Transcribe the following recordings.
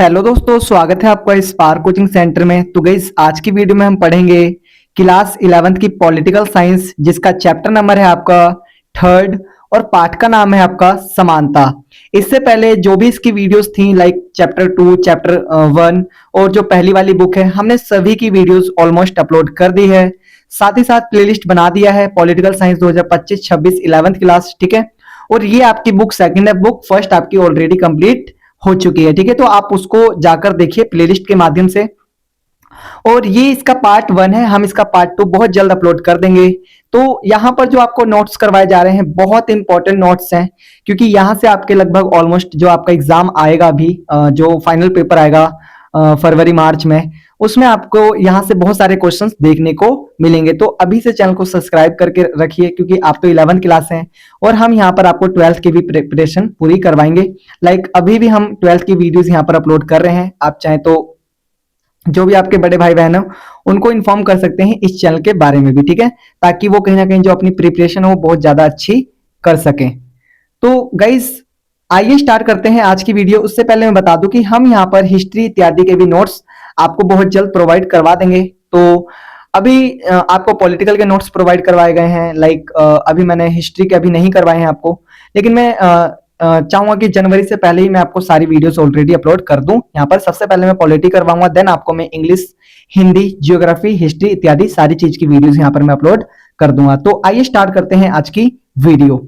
Hello दोस्तों, स्वागत है आपका इस स्पार्क कोचिंग सेंटर में। तो गाइस, आज की वीडियो में हम पढ़ेंगे क्लास 11th की पॉलिटिकल साइंस, जिसका चैप्टर नंबर है आपका थर्ड और पार्ट का नाम है आपका समानता। इससे पहले जो भी इसकी वीडियोस थी, लाइक चैप्टर 2, चैप्टर 1 और जो पहली वाली बुक है, हमने सभी की वीडियोस ऑलमोस्ट अपलोड कर दी है। साथ ही साथ प्लेलिस्ट बना दिया है पॉलिटिकल साइंस 2025-26 11th क्लास, ठीक है। और ये आपकी बुक सेकंड है, बुक फर्स्ट आपकी ऑलरेडी कंप्लीट हो चुकी है, ठीक है। तो आप उसको जाकर देखिए प्लेलिस्ट के माध्यम से। और ये इसका पार्ट 1 है, हम इसका पार्ट 2 बहुत जल्द अपलोड कर देंगे। तो यहाँ पर जो आपको नोट्स करवाए जा रहे हैं, बहुत इंपॉर्टेंट नोट्स हैं, क्योंकि यहाँ से आपके लगभग ऑलमोस्ट जो आपका एग्जाम आएगा अभी, जो फाइनल पेपर आएगा फरवरी मार्च में, उसमें आपको यहाँ से बहुत सारे क्वेश्चंस देखने को मिलेंगे। तो अभी से चैनल को सब्सक्राइब करके रखिए, क्योंकि आप तो 11th क्लास हैं और हम यहाँ पर आपको 12th की भी प्रिपरेशन पूरी करवाएंगे। लाइक अभी भी हम 12th की वीडियोस यहाँ पर अपलोड कर रहे हैं। आप चाहें तो जो भी आपके बड़े भाई बहन हो, उनको इन्फॉर्म कर सकते हैं इस चैनल के बारे में भी, ठीक है, ताकि वो कहीं ना कहीं जो अपनी प्रिपरेशन हो बहुत ज्यादा अच्छी कर सकें। तो गाइस, आइए स्टार्ट करते हैं आज की वीडियो। उससे पहले मैं बता दूं कि हम यहाँ पर हिस्ट्री इत्यादि के भी नोट्स आपको बहुत जल्द प्रोवाइड करवा देंगे। तो अभी आपको पॉलिटिकल के नोट्स प्रोवाइड करवाए गए हैं, लाइक अभी मैंने हिस्ट्री के अभी नहीं करवाए हैं आपको, लेकिन मैं चाहूंगा कि जनवरी से पहले ही मैं आपको सारी वीडियोस ऑलरेडी अपलोड कर दूं। यहाँ पर सबसे पहले मैं पॉलिटी करवाऊंगा, देन आपको मैं इंग्लिश, हिंदी, जियोग्राफी, हिस्ट्री इत्यादि सारी चीज की वीडियोस यहाँ पर मैं अपलोड कर दूंगा। तो आइए स्टार्ट करते हैं आज की वीडियो।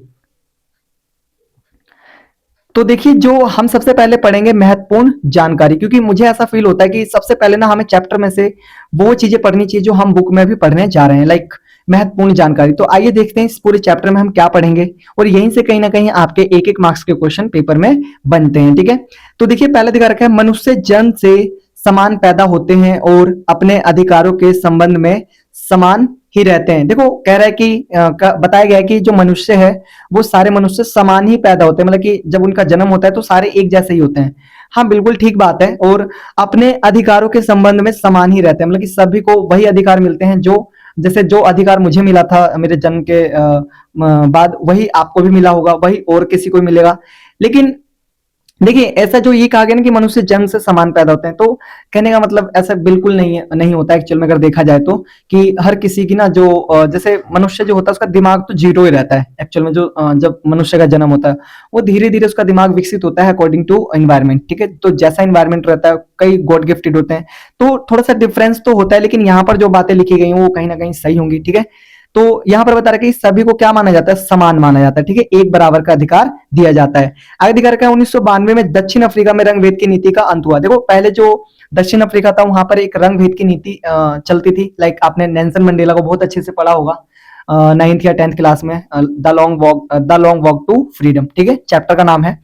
तो देखिए, जो हम सबसे पहले पढ़ेंगे महत्वपूर्ण जानकारी, क्योंकि मुझे ऐसा फील होता है कि सबसे पहले ना हमें चैप्टर में से वो चीजें पढ़नी चाहिए जो हम बुक में भी पढ़ने जा रहे हैं, लाइक महत्वपूर्ण जानकारी। तो आइए देखते हैं इस पूरे चैप्टर में हम क्या पढ़ेंगे, और यहीं से कहीं ना कहीं आपके एक एक मार्क्स के क्वेश्चन पेपर में बनते हैं, ठीक है। तो देखिए, पहले दिखा रखा है, मनुष्य जन्म से समान पैदा होते हैं और अपने अधिकारों के संबंध में समान ही रहते हैं। देखो, कह रहा है कि बताया गया है कि जो मनुष्य है वो सारे मनुष्य समान ही पैदा होते हैं, मतलब कि जब उनका जन्म होता है तो सारे एक जैसे ही होते हैं। हाँ, बिल्कुल ठीक बात है। और अपने अधिकारों के संबंध में समान ही रहते हैं, मतलब कि सभी को वही अधिकार मिलते हैं, जो जैसे जो अधिकार मुझे मिला था मेरे जन्म के बाद, वही आपको भी मिला होगा, वही और किसी को मिलेगा। लेकिन देखिए, ऐसा जो ये कहा गया ना कि मनुष्य जन्म से समान पैदा होते हैं, तो कहने का मतलब ऐसा बिल्कुल नहीं है, नहीं होता एक्चुअल में। अगर देखा जाए तो कि हर किसी की ना जो जैसे मनुष्य जो होता है उसका दिमाग तो जीरो ही रहता है एक्चुअल में। जो जब मनुष्य का जन्म होता है, वो धीरे धीरे उसका दिमाग विकसित होता है अकॉर्डिंग टू एनवायरमेंट, ठीक है। तो जैसा एनवायरमेंट रहता है, कई गॉड गिफ्टेड होते हैं, तो थोड़ा सा डिफरेंस तो होता है, लेकिन यहाँ पर जो बातें लिखी गई हैं वो कहीं ना कहीं सही होंगी, ठीक है। तो यहां पर बता रहा है कि सभी को क्या माना जाता है, समान माना जाता है, ठीक है, एक बराबर का अधिकार दिया जाता है। आगे दिखा रखा है 1992 में दक्षिण अफ्रीका में रंग भेद की नीति का अंत हुआ। देखो, पहले जो दक्षिण अफ्रीका था वहां पर एक रंग भेद की नीति चलती थी, लाइक आपने नेल्सन मंडेला को बहुत अच्छे से पढ़ा होगा 9th या 10th क्लास में, the long walk to freedom, ठीक है, चैप्टर का नाम है।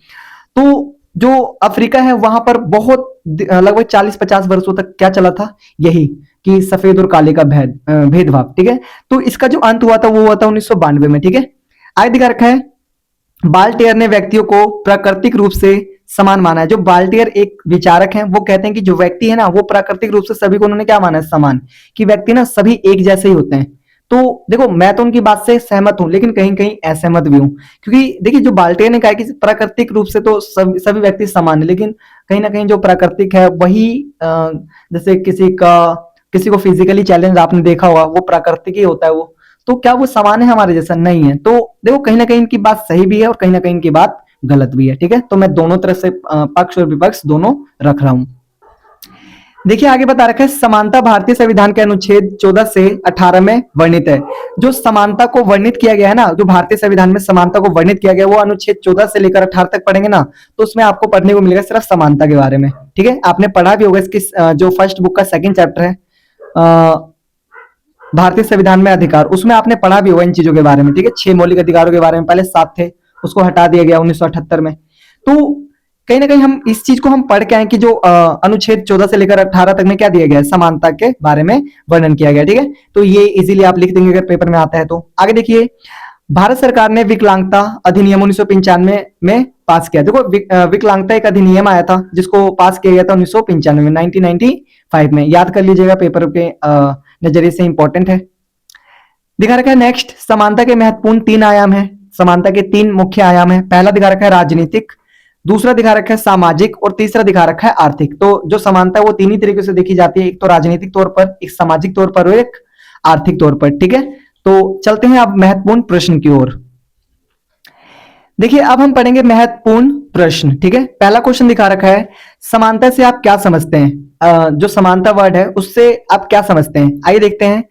तो जो अफ्रीका है वहां पर बहुत लगभग 40-50 वर्षों तक क्या चला था, यही कि सफेद और काले का भेदभाव, ठीक है। तो इसका जो अंत हुआ था वो हुआ था 1992 में, ठीक है। आगे दिखा रखा है, बाल्टेयर ने व्यक्तियों को प्राकृतिक रूप से समान माना है। जो बाल्टेयर एक विचारक हैं, वो कहते हैं कि जो व्यक्ति है ना, वो प्राकृतिक रूप से सभी को उन्होंने क्या माना है, समान, कि व्यक्ति ना सभी एक जैसे ही होते हैं। तो देखो, मैं तो उनकी बात से सहमत हूं, लेकिन कहीं कहीं असहमत भी हूं, क्योंकि देखिए, जो बाल्टेयर ने कहा कि प्राकृतिक रूप से तो सभी व्यक्ति समान है, लेकिन कहीं ना कहीं जो प्राकृतिक है वही जैसे किसी को फिजिकली चैलेंज आपने देखा होगा, वो प्राकृतिक ही होता है वो। तो क्या वो समान है हमारे जैसा, नहीं है। तो देखो, कहीं ना कहीं इनकी बात सही भी है और कहीं ना कहीं इनकी बात गलत भी है, ठीक है। तो मैं दोनों तरफ से पक्ष और विपक्ष दोनों रख रहा हूं। देखिए, आगे बता रखा है, समानता भारतीय संविधान के अनुच्छेद 14 से 18 में वर्णित है। जो समानता को वर्णित किया गया है ना, जो भारतीय संविधान में समानता को वर्णित किया गया है, वो अनुच्छेद 14 से लेकर 18 तक पढ़ेंगे ना, तो उसमें आपको पढ़ने को मिलेगा सिर्फ समानता के बारे में, ठीक है। आपने पढ़ा भी होगा इसकी जो फर्स्ट बुक का सेकंड चैप्टर है, भारतीय संविधान में अधिकार, उसमें आपने पढ़ा भी होगा इन चीजों के बारे में, ठीक है। 6 मौलिक अधिकारों के बारे में, पहले 7 थे, उसको हटा दिया गया 1978 में। तो कहीं ना कहीं हम इस चीज को हम पढ़ के आए कि जो अनुच्छेद 14 से लेकर 18 तक में क्या दिया गया है, समानता के बारे में वर्णन किया गया, ठीक है। तो ये इजीली आप लिख देंगे अगर पेपर में आता है तो। आगे देखिए, भारत सरकार ने विकलांगता अधिनियम 1995 में पास किया। देखो, विकलांगता एक अधिनियम आया था जिसको पास किया गया था 1995 में, 1995 में, याद कर लीजिएगा, पेपर के नजरिए से इंपॉर्टेंट है। दिखा रखा है नेक्स्ट, समानता के महत्वपूर्ण 3 आयाम है। समानता के 3 मुख्य आयाम है। पहला दिखा रखा है राजनीतिक, दूसरा दिखा रखा है सामाजिक और तीसरा दिखा रखा है आर्थिक। तो जो समानता है वो तीन ही तरीके से देखी जाती है, एक तो राजनीतिक तौर पर, एक सामाजिक तौर पर और एक आर्थिक तौर पर। ठीक है, तो चलते हैं अब महत्वपूर्ण प्रश्न की ओर। देखिए अब हम पढ़ेंगे महत्वपूर्ण प्रश्न। ठीक है, पहला क्वेश्चन दिखा रखा है समानता से आप क्या समझते हैं। जो समानता वर्ड है उससे आप क्या समझते हैं, आइए देखते हैं।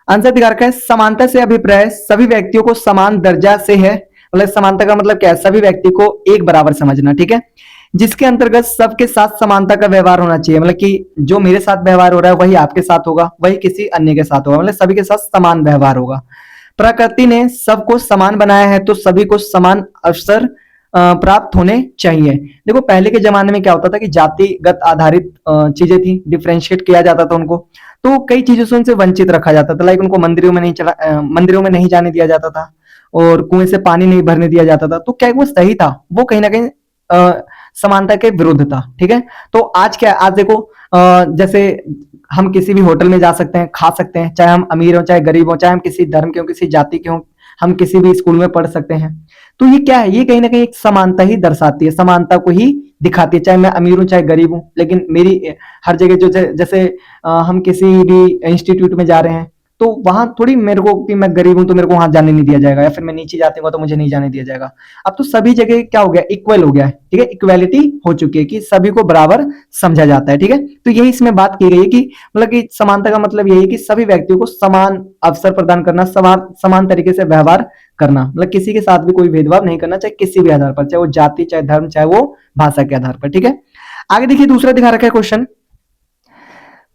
आंसर दिखा रखा है समानता से अभिप्राय सभी व्यक्तियों को समान दर्जा से है। मतलब समानता का मतलब क्या है, सभी व्यक्ति को एक बराबर समझना। ठीक है, जिसके अंतर्गत सबके साथ समानता का व्यवहार होना चाहिए। मतलब कि जो मेरे साथ व्यवहार हो रहा है वही आपके साथ होगा, वही किसी अन्य के साथ होगा, मतलब सभी के साथ समान व्यवहार होगा। प्रकृति ने सबको समान बनाया है तो सभी को समान अवसर प्राप्त होने चाहिए। देखो पहले के जमाने में क्या होता था कि जातिगत आधारित चीजें थी, डिफ्रेंशिएट किया जाता था उनको, तो कई चीजों से उनसे वंचित रखा जाता था। लाइक उनको मंदिरों में नहीं जाने दिया जाता था और कुएं से पानी नहीं भरने दिया जाता था। तो क्या वो सही था? वो कहीं ना कहीं समानता के विरुद्ध था। ठीक है, तो आज क्या है, आज देखो जैसे हम किसी भी होटल में जा सकते हैं, खा सकते हैं, चाहे हम अमीर हो चाहे गरीब हो, चाहे हम किसी धर्म के हो किसी जाति के हो, हम किसी भी स्कूल में पढ़ सकते हैं। तो ये क्या है, ये कहीं ना कहीं एक समानता ही दर्शाती है, समानता को ही दिखाती है। चाहे मैं अमीर हूं चाहे गरीब हूं, लेकिन मेरी हर जगह जो जैसे हम किसी भी इंस्टीट्यूट में जा रहे हैं तो वहां थोड़ी मेरे को कि मैं गरीब हूं तो मेरे को वहां जाने नहीं दिया जाएगा, या फिर मैं नीचे जाती हूँ तो मुझे नहीं जाने दिया जाएगा। अब तो सभी जगह क्या हो गया, इक्वल हो गया है। ठीक है, इक्वेलिटी हो चुकी है कि सभी को बराबर समझा जाता है। ठीक है, तो यही इसमें बात की गई है कि मतलब कि समानता का मतलब यही है कि सभी व्यक्तियों को समान अवसर प्रदान करना, समान तरीके से व्यवहार करना, मतलब किसी के साथ भी कोई भेदभाव नहीं करना, चाहे किसी भी आधार पर, चाहे वो जाति, चाहे धर्म, चाहे वो भाषा के आधार पर। ठीक है, आगे देखिए दूसरा दिखा रखा है क्वेश्चन।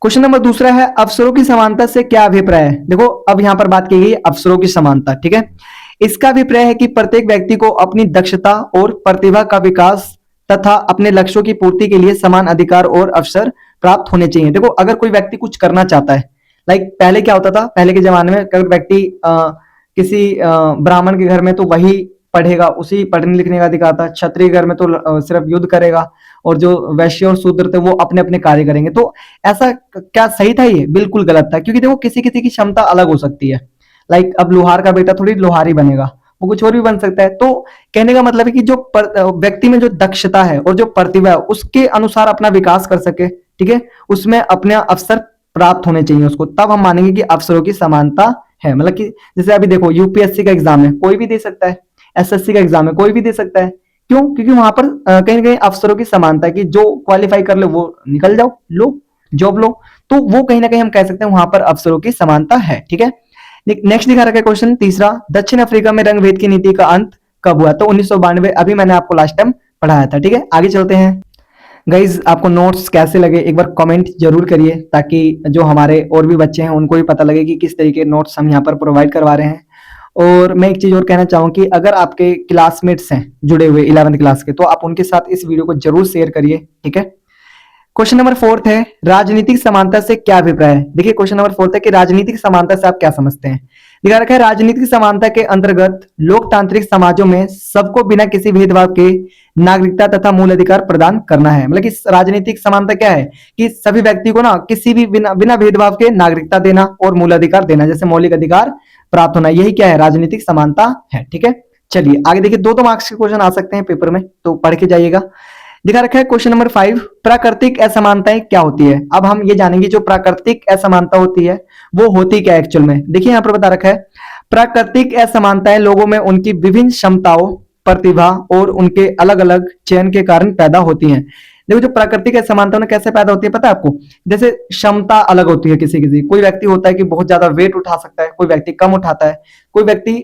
क्वेश्चन नंबर दूसरा है अवसरों की समानता से क्या अभिप्राय है। देखो अब यहां पर बात की गई अवसरों की समानता। ठीक है, इसका अभिप्राय है कि प्रत्येक व्यक्ति को अपनी दक्षता और प्रतिभा का विकास तथा अपने लक्ष्यों की पूर्ति के लिए समान अधिकार और अवसर प्राप्त होने चाहिए। देखो अगर कोई व्यक्ति कुछ करना चाहता है, लाइक पहले क्या होता था, पहले के जमाने में अगर व्यक्ति किसी ब्राह्मण के घर में तो वही पढ़ेगा, उसी पढ़ने लिखने का अधिकार था। क्षत्रिय घर में तो सिर्फ युद्ध करेगा, और जो वैश्य और शूद्र थे वो अपने अपने कार्य करेंगे। तो ऐसा क्या सही था? ये बिल्कुल गलत था, क्योंकि देखो किसी किसी की क्षमता अलग हो सकती है। लाइक अब लोहार का बेटा थोड़ी लोहार ही बनेगा, वो कुछ और भी बन सकता है। तो कहने का मतलब है कि जो व्यक्ति में जो दक्षता है और जो प्रतिभा है उसके अनुसार अपना विकास कर सके। ठीक है, उसमें अपने अवसर प्राप्त होने चाहिए उसको, तब हम मानेंगे कि अवसरों की समानता है। मतलब कि जैसे अभी देखो यूपीएससी का एग्जाम है, कोई भी दे सकता है, एसएससी का एग्जाम है, कोई भी दे सकता है। क्यों? क्योंकि वहां पर कहीं ना कहीं अफसरों की समानता है कि जो क्वालिफाई कर ले वो निकल जाओ, लो जॉब लो। तो वो कहीं ना कहीं हम कह सकते हैं वहां पर अफसरों की समानता है। ठीक है, नेक्स्ट दिखा रखा है क्वेश्चन तीसरा, दक्षिण अफ्रीका में रंग भेद की नीति का अंत कब हुआ? तो 1992, अभी मैंने आपको लास्ट टाइम पढ़ाया था। ठीक है, आगे चलते हैं। गाइज आपको नोट्स कैसे लगे एक बार कमेंट जरूर करिए, ताकि जो हमारे और भी बच्चे हैं उनको भी पता लगे कि किस तरीके के नोट्स हम यहाँ पर प्रोवाइड करवा रहे हैं। और मैं एक चीज और कहना चाहूँ कि अगर आपके क्लासमेट्स हैं जुड़े हुए 11th क्लास के, तो आप उनके साथ इस वीडियो को जरूर शेयर करिए। ठीक है, क्वेश्चन नंबर फोर्थ है राजनीतिक समानता से क्या अभिप्राय है। देखिए क्वेश्चन नंबर फोर्थ है कि राजनीतिक समानता से आप क्या समझते हैं। दिखा रखा है राजनीतिक समानता के अंतर्गत लोकतांत्रिक समाजों में सबको बिना किसी भेदभाव के नागरिकता तथा मूल अधिकार प्रदान करना है। मतलब कि राजनीतिक समानता क्या है कि सभी व्यक्ति को ना किसी भी बिना भेदभाव के नागरिकता देना और मूल अधिकार देना, जैसे मौलिक अधिकार प्राप्त होना, यही क्या है, राजनीतिक समानता है। ठीक है, चलिए आगे देखिए, दो मार्क्स के क्वेश्चन आ सकते हैं पेपर में, तो पढ़ के जाइएगा। दिखा रखा है क्वेश्चन नंबर 5, प्राकृतिक असमानताएं क्या होती है। अब हम ये जानेंगे जो प्राकृतिक असमानता होती है वो होती क्या एक्चुअल में। देखिए यहाँ पर बता रखा है प्राकृतिक असमानताएं लोगों में उनकी विभिन्न क्षमताओं, प्रतिभा और उनके अलग अलग चयन के कारण पैदा होती हैं। देखो जो प्राकृतिक असमानता ना कैसे पैदा होती है पता है आपको? जैसे क्षमता अलग होती है किसी किसी, कोई व्यक्ति होता है कि बहुत ज्यादा वेट उठा सकता है, कोई व्यक्ति कम उठाता है, कोई व्यक्ति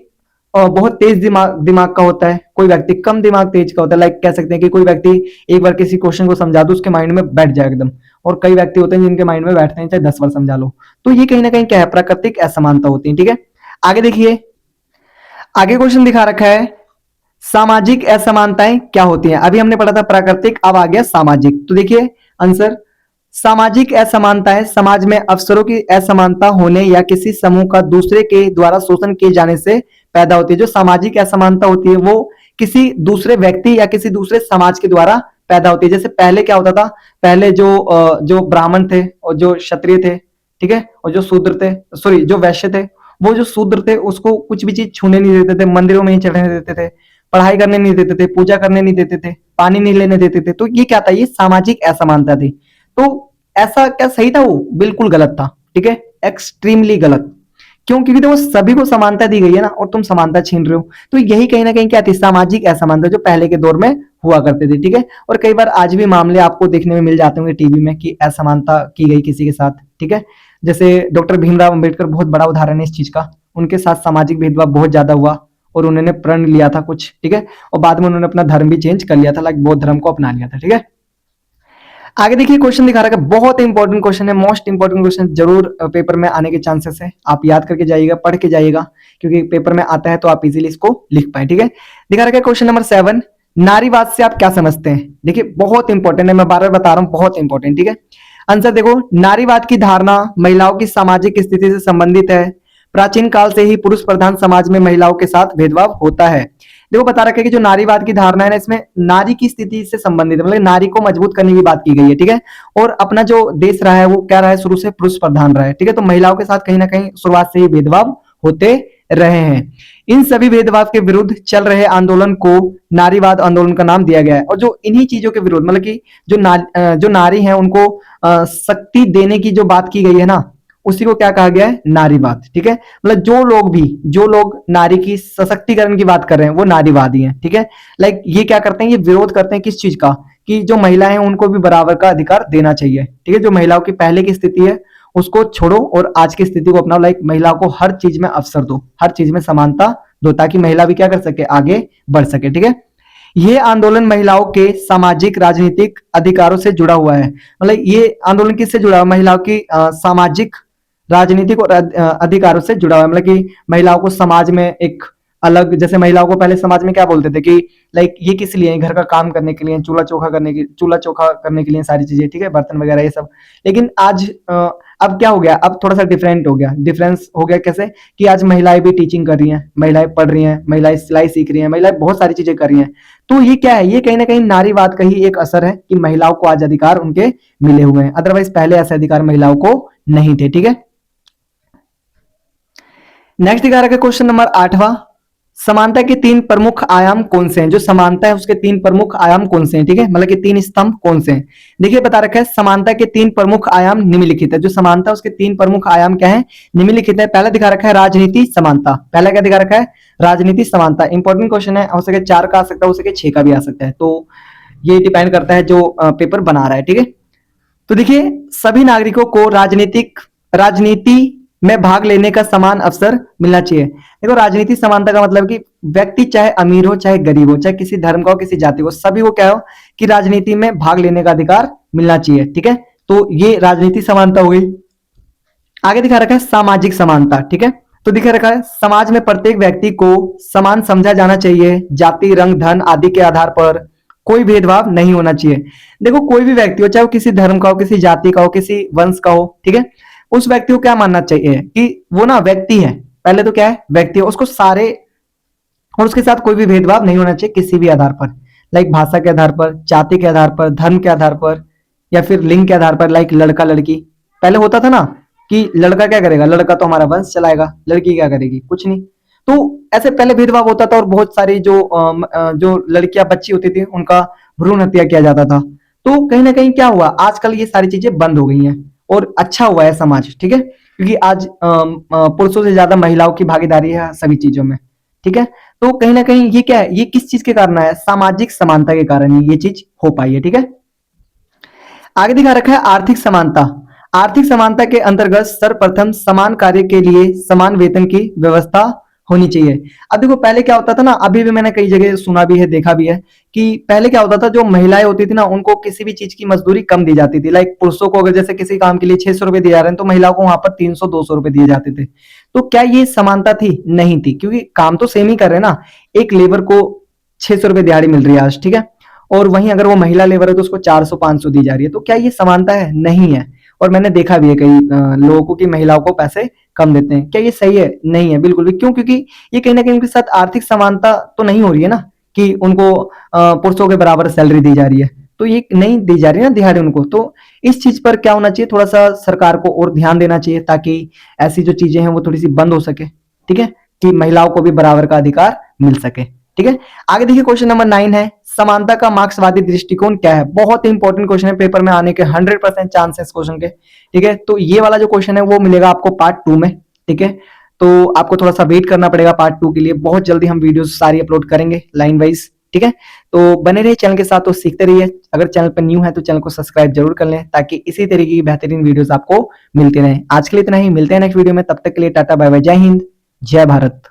बहुत तेज दिमाग का होता है, कोई व्यक्ति कम दिमाग तेज का होता है। लाइक कह सकते हैं कि कोई व्यक्ति एक बार किसी क्वेश्चन को समझा दो उसके माइंड में बैठ जाए एकदम, और कई व्यक्ति होते हैं जिनके माइंड में बैठते हैं चाहे 10 बार समझा लो। तो ये कहीं ना कहीं क्या है, प्राकृतिक असमानता होती है। ठीक है, आगे देखिए, आगे क्वेश्चन दिखा रखा है सामाजिक असमानताएं क्या होती हैं। अभी हमने पढ़ा था प्राकृतिक, अब आ गया सामाजिक। तो देखिए आंसर, सामाजिक असमानताएं समाज में अवसरों की असमानता होने या किसी समूह का दूसरे के द्वारा शोषण किए जाने से पैदा होती है। जो सामाजिक असमानता होती है वो किसी दूसरे व्यक्ति या किसी दूसरे समाज के द्वारा पैदा होती है। जैसे पहले क्या होता था, पहले जो ब्राह्मण थे और जो क्षत्रिय थे, ठीक है, और जो शूद्र थे, सॉरी जो वैश्य थे, वो जो शूद्र थे उसको कुछ भी चीज छूने नहीं देते थे, मंदिरों में ही चढ़ने देते थे, पढ़ाई करने नहीं देते थे, पूजा करने नहीं देते थे, पानी नहीं लेने देते थे। तो ये क्या था, ये सामाजिक असमानता थी। तो ऐसा क्या सही था? वो बिल्कुल गलत था, ठीक है, एक्सट्रीमली गलत। क्यों? क्योंकि देखो सभी को समानता दी गई है ना, और तुम समानता छीन रहे हो। तो यही कहीं ना कहीं क्या थी, सामाजिक असमानता जो पहले के दौर में हुआ करते थे, ठीक है। और कई बार आज भी मामले आपको देखने में मिल जाते होंगे टीवी में कि असमानता की गई किसी के साथ, ठीक है। जैसे डॉक्टर भीमराव अंबेडकर बहुत बड़ा उदाहरण है इस चीज का। उनके साथ सामाजिक भेदभाव बहुत ज्यादा हुआ, और उन्होंने प्रण लिया था कुछ, ठीक है, और बाद में उन्होंने अपना धर्म भी चेंज कर लिया था, लाइक बौद्ध धर्म को अपना लिया था, ठीक है। आगे देखिए क्वेश्चन दिखा रहा है, बहुत इंपॉर्टेंट क्वेश्चन है, मोस्ट इंपॉर्टेंट क्वेश्चन, जरूर पेपर में आने के चांसेस है। आप याद करके जाइएगा, पढ़ के जाइएगा, क्योंकि पेपर में आता है तो आप इजीली इसको लिख पाए, ठीक है। दिखा रहा है क्वेश्चन नंबर 7, नारीवाद से आप क्या समझते हैं? देखिए बहुत इंपॉर्टेंट है, मैं बार बार बता रहा हूं, बहुत इंपॉर्टेंट, ठीक है। आंसर देखो, नारीवाद की धारणा महिलाओं की सामाजिक स्थिति से संबंधित है। प्राचीन काल से ही पुरुष प्रधान समाज में महिलाओं के साथ भेदभाव होता है। देखो बता रखा है कि जो नारीवाद की धारणा है ना, इसमें नारी की स्थिति से संबंधित है, मतलब नारी को मजबूत करने की बात की गई है, ठीक है। और अपना जो देश रहा है वो क्या रहा है, शुरू से पुरुष प्रधान रहा है, ठीक है। तो महिलाओं के साथ कहीं ना कहीं शुरुआत से ही भेदभाव होते रहे हैं। इन सभी भेदभाव के विरुद्ध चल रहे आंदोलन को नारीवाद आंदोलन का नाम दिया गया है। और जो इन्हीं चीजों के विरुद्ध, मतलब कि जो नारी है उनको शक्ति देने की जो बात की गई है ना, उसी को क्या कहा गया है, नारीवाद, ठीक है। मतलब जो लोग नारी की सशक्तिकरण की बात कर रहे हैं वो नारीवादी हैं, ठीक है। लाइक ये क्या करते हैं, ये विरोध करते हैं किस चीज का, कि जो महिलाएं हैं उनको भी बराबर का अधिकार देना चाहिए, ठीक है। जो महिलाओं की पहले की स्थिति है उसको छोड़ो और आज की स्थिति को अपनाओ। लाइक महिलाओं को हर चीज में अवसर दो, हर चीज में समानता दो, ताकि महिला भी क्या कर सके, आगे बढ़ सके, ठीक है। ये आंदोलन महिलाओं के सामाजिक राजनीतिक अधिकारों से जुड़ा हुआ है। मतलब ये आंदोलन किससे जुड़ा हुआ है, महिलाओं की सामाजिक राजनीतिक और अधिकारों से जुड़ा हुआ है। मतलब कि महिलाओं को समाज में एक अलग, जैसे महिलाओं को पहले समाज में क्या बोलते थे कि लाइक ये किस लिए, घर का काम करने के लिए, चूल्हा चौखा करने के लिए, सारी चीजें, ठीक है, बर्तन वगैरह ये सब। लेकिन आज अब क्या हो गया, अब थोड़ा सा डिफरेंट हो गया, डिफरेंस हो गया कैसे, कि आज महिलाएं भी टीचिंग कर रही हैं, महिलाएं पढ़ रही हैं, महिलाएं सिलाई सीख रही हैं, महिलाएं बहुत सारी चीजें कर रही हैं। तो ये क्या है, ये कहीं ना कहीं नारीवाद का ही एक असर है कि महिलाओं को आज अधिकार उनके मिले हुए हैं। अदरवाइज पहले ऐसे अधिकार महिलाओं को नहीं थे, ठीक है। नेक्स्ट दिखा रखा है क्वेश्चन नंबर 8वां, समानता के तीन प्रमुख आयाम कौन से हैं? जो समानता है उसके तीन प्रमुख आयाम कौन से हैं, ठीक है, मतलब कि तीन स्तंभ कौन से हैं? देखिए बता रखा है समानता के तीन प्रमुख आयाम निम्नलिखित है। जो समानता है उसके तीन प्रमुख आयाम क्या है, निम्नलिखित है। पहला दिखा रखा है राजनीति समानता, पहला क्या दिखा रखा है, राजनीति समानता। इंपॉर्टेंट क्वेश्चन है, हो सके 4 का आ सकता है, हो सके 6 का भी आ सकता है, तो ये डिपेंड करता है जो पेपर बना रहा है, ठीक है। तो देखिए सभी नागरिकों को राजनीति में भाग लेने का समान अवसर मिलना चाहिए। देखो राजनीति समानता का मतलब कि व्यक्ति चाहे अमीर हो चाहे गरीब हो, चाहे किसी धर्म का हो किसी जाति हो, सभी को क्या हो कि राजनीति में भाग लेने का अधिकार मिलना चाहिए, ठीक है। तो ये राजनीति समानता हो गई। आगे दिखा रखा है सामाजिक समानता, ठीक है। तो दिखा रखा है समाज में प्रत्येक व्यक्ति को समान समझा जाना चाहिए, जाति रंग धन आदि के आधार पर कोई भेदभाव नहीं होना चाहिए। देखो कोई भी व्यक्ति हो, चाहे वो किसी धर्म का हो, किसी जाति का हो, किसी वंश का हो, ठीक है, उस व्यक्ति को क्या मानना चाहिए कि वो ना व्यक्ति है, पहले तो क्या है, व्यक्ति है, उसको सारे, और उसके साथ कोई भी भेदभाव नहीं होना चाहिए किसी भी आधार पर, लाइक भाषा के आधार पर, जाति के आधार पर, धर्म के आधार पर, या फिर लिंग के आधार पर। लाइक लड़का लड़की, पहले होता था ना कि लड़का क्या करेगा, लड़का तो हमारा वंश चलाएगा, लड़की क्या करेगी, कुछ नहीं। तो ऐसे पहले भेदभाव होता था, और बहुत सारी जो लड़कियां बच्ची होती थी उनका भ्रूण हत्या किया जाता था। तो कहीं ना कहीं क्या हुआ, आजकल ये सारी चीजें बंद हो गई हैं, और अच्छा हुआ है समाज, ठीक है, क्योंकि आज पुरुषों से ज्यादा महिलाओं की भागीदारी है सभी चीजों में, ठीक है। तो कहीं ना कहीं ये क्या है, ये किस चीज के कारण है, सामाजिक समानता के कारण ये चीज हो पाई है, ठीक है। आगे दिखा रखा है आर्थिक समानता। आर्थिक समानता के अंतर्गत सर्वप्रथम समान कार्य के लिए समान वेतन की व्यवस्था होनी चाहिए। अब देखो पहले क्या होता था ना, अभी भी मैंने कई जगह सुना भी है, देखा भी है, कि पहले क्या होता था, जो महिलाएं होती थी ना उनको किसी भी चीज की मजदूरी कम दी जाती थी। लाइक पुरुषों को अगर जैसे किसी काम के लिए 600 रुपए दिए जा रहे हैं, तो महिलाओं को वहां पर 300-200 रुपए दिए जाते थे। तो क्या ये समानता थी? नहीं थी, क्योंकि काम तो सेम ही कर रहे हैं ना। एक लेबर को 600 रुपए दिहाड़ी मिल रही है आज, ठीक है, और वहीं अगर वो महिला लेबर है तो उसको 400-500 दी जा रही है। तो क्या ये समानता है? नहीं है। और मैंने देखा भी है कई लोगों को कि महिलाओं को पैसे कम देते हैं। क्या ये सही है? नहीं है बिल्कुल भी। क्यों? क्योंकि ये कहीं ना कहीं उनके साथ आर्थिक समानता तो नहीं हो रही है ना, कि उनको पुरुषों के बराबर सैलरी दी जा रही है, तो ये नहीं दी जा रही है ना दिहाड़ी उनको। तो इस चीज पर क्या होना चाहिए, थोड़ा सा सरकार को और ध्यान देना चाहिए, ताकि ऐसी जो चीजें हैं वो थोड़ी सी बंद हो सके, ठीक है, कि महिलाओं को भी बराबर का अधिकार मिल सके। ठीक है। आगे देखिए क्वेश्चन नंबर 9 है, समानता का मार्क्सवादी दृष्टिकोण क्या है। बहुत ही इंपॉर्टेंट क्वेश्चन है, पेपर में आने के 100% चांसेस क्वेश्चन के। ठीक है, तो ये वाला जो क्वेश्चन है वो मिलेगा आपको पार्ट 2 में। ठीक है, तो आपको थोड़ा सा वेट करना पड़ेगा पार्ट 2 के लिए। बहुत जल्दी हम वीडियोस सारी अपलोड करेंगे लाइन वाइज। ठीक है, तो बने रहिए चैनल के साथ, तो सीखते रहिए। अगर चैनल पर न्यू है तो चैनल को सब्सक्राइब जरूर कर लें, ताकि इसी तरीके की बेहतरीन वीडियोस आपको मिलती रहें। आज के लिए इतना ही, मिलते हैं नेक्स्ट वीडियो में। तब तक के लिए टाटा बाय बाय, जय हिंद, जय भारत।